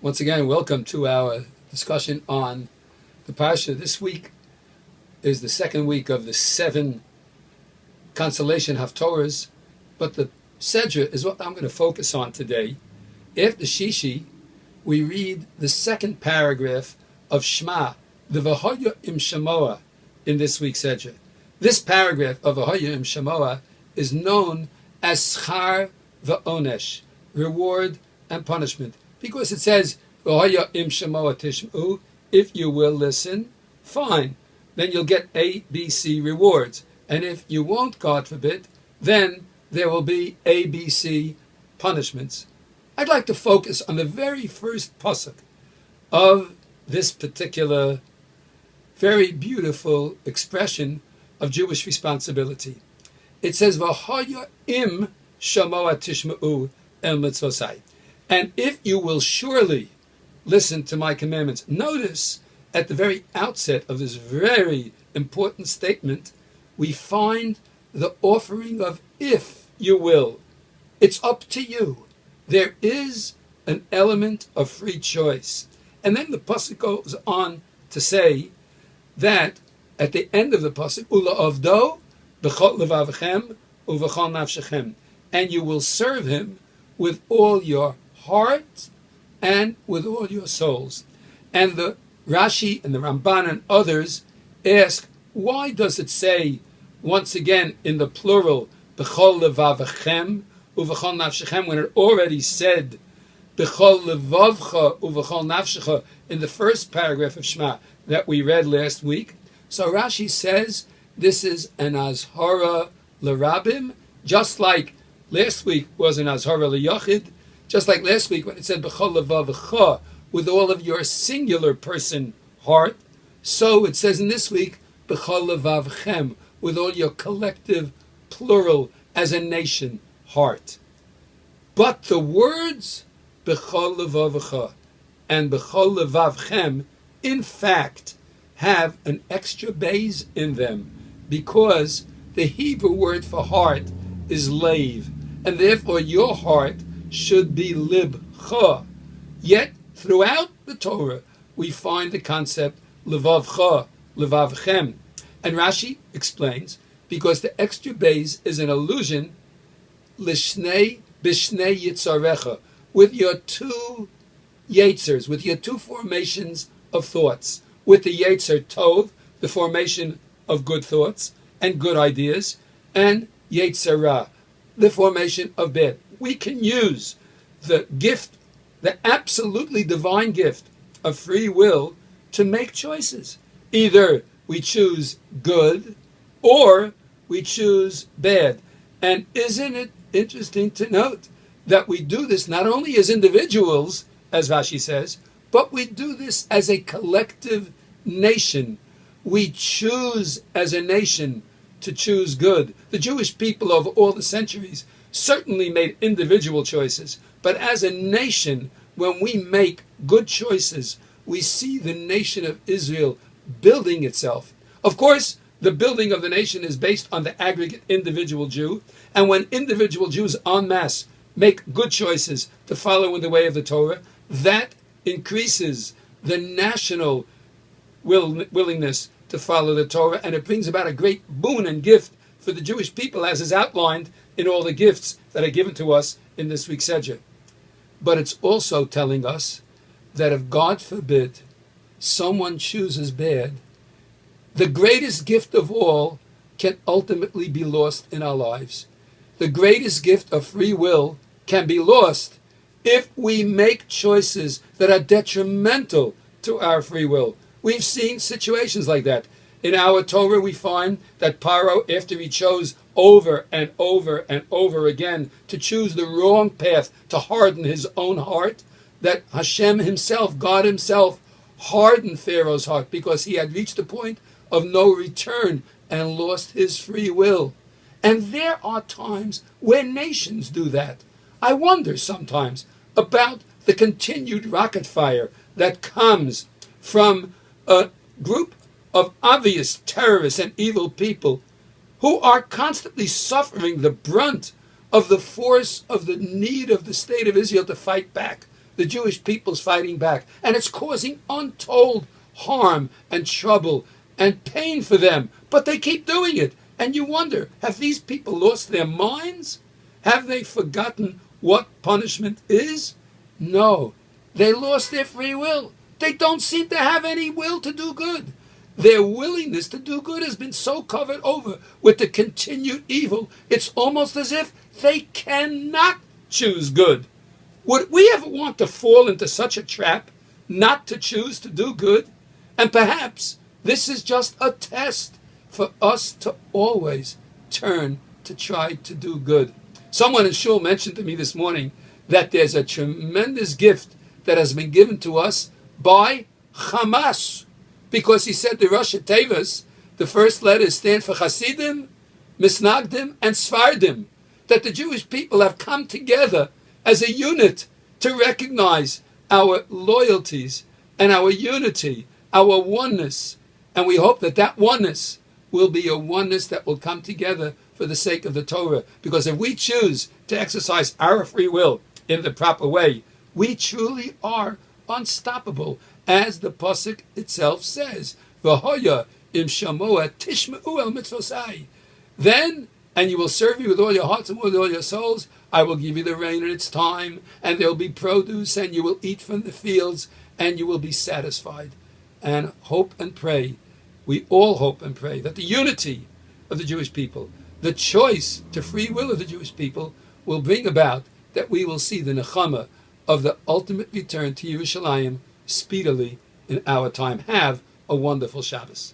Once again, welcome to our discussion on the Parsha. This week is the second week of the 7 consolation Haftorahs, but the Sedra is what I'm going to focus on today. After Shishi, we read the second paragraph of Shema, the V'hoya im Shemoah, in this week's Sedra. This paragraph of V'hoya im Shemoah is known as Schar V'onesh, reward and punishment, because it says, V'hoya im Shemoah tishm'u, if you will listen, fine, then you'll get A, B, C rewards. And if you won't, God forbid, then there will be A, B, C punishments. I'd like to focus on the very first pasuk of this particular very beautiful expression of Jewish responsibility. It says, V'hoya im Shemoah tishm'u el mitzvosai. And if you will surely listen to my commandments. Notice at the very outset of this very important statement, we find the offering of if you will. It's up to you. There is an element of free choice. And then the pasuk goes on to say that at the end of the pasuk, Ula'avdo b'chol levavchem uv'chol nafshechem, and you will serve him with all your heart and with all your souls. And the Rashi and the Ramban and others ask, why does it say once again in the plural b'chol levavchem uv'chol nafshechem when it already said b'chol levavcha uv'chol nafshecha in the first paragraph of Shema that we read last week? So Rashi says this is an azhara l'rabim, just like last week was an azhara l'yachid, just like last week when it said b'chol levavcha with all of your singular person heart, so it says in this week b'chol levavchem with all your collective plural as a nation heart. But the words b'chol levavcha and b'chol levavchem in fact have an extra base in them, because the Hebrew word for heart is leiv, and therefore your heart should be libcha. Yet throughout the Torah we find the concept levavcha, levavchem, and Rashi explains because the extra base is an allusion lishnei bishnei yitzarecha, with your two yitzers, with your two formations of thoughts, with the yetzer tov, the formation of good thoughts and good ideas, and yetzer ra, the formation of bad. We can use the gift, the absolutely divine gift of free will, to make choices. Either we choose good or we choose bad. And isn't it interesting to note that we do this not only as individuals, as Rashi says, but we do this as a collective nation. We choose as a nation to choose good. The Jewish people of all the centuries certainly made individual choices, but as a nation, when we make good choices, we see the nation of Israel building itself. Of course, the building of the nation is based on the aggregate individual Jew, and when individual Jews en masse make good choices to follow in the way of the Torah, that increases the national willingness to follow the Torah, and it brings about a great boon and gift for the Jewish people, as is outlined in all the gifts that are given to us in this week's Sedra. But it's also telling us that if, God forbid, someone chooses bad, the greatest gift of all can ultimately be lost in our lives. The greatest gift of free will can be lost if we make choices that are detrimental to our free will. We've seen situations like that. In our Torah, we find that Paro, after he chose over and over and over again to choose the wrong path, to harden his own heart, that Hashem himself, God himself, hardened Pharaoh's heart because he had reached the point of no return and lost his free will. And there are times where nations do that. I wonder sometimes about the continued rocket fire that comes from a group of obvious terrorists and evil people who are constantly suffering the brunt of the force of the need of the state of Israel to fight back the Jewish people's fighting back, and it's causing untold harm and trouble and pain for them, but they keep doing it. And you wonder, have these people lost their minds? Have they forgotten what punishment is? No, they lost their free will. They don't seem to have any will to do good. Their willingness to do good has been so covered over with the continued evil, it's almost as if they cannot choose good. Would we ever want to fall into such a trap, not to choose to do good? And perhaps this is just a test for us to always turn to try to do good. Someone in Shul mentioned to me this morning that there's a tremendous gift that has been given to us by Hamas, because he said the Rosh Tevas, the first letters stand for Hasidim, Misnagdim, and Sfardim, that the Jewish people have come together as a unit to recognize our loyalties and our unity, our oneness, and we hope that that oneness will be a oneness that will come together for the sake of the Torah, because if we choose to exercise our free will in the proper way, we truly are unstoppable, as the pasuk itself says, "V'hoya im shamoa tishmeu el mitzvosai." Then, and you will serve me with all your hearts and with all your souls. I will give you the rain in its time, and there will be produce, and you will eat from the fields, and you will be satisfied. And hope and pray, we all hope and pray, that the unity of the Jewish people, the choice to free will of the Jewish people, will bring about that we will see the nechama of the ultimate return to Yerushalayim speedily in our time. Have a wonderful Shabbos.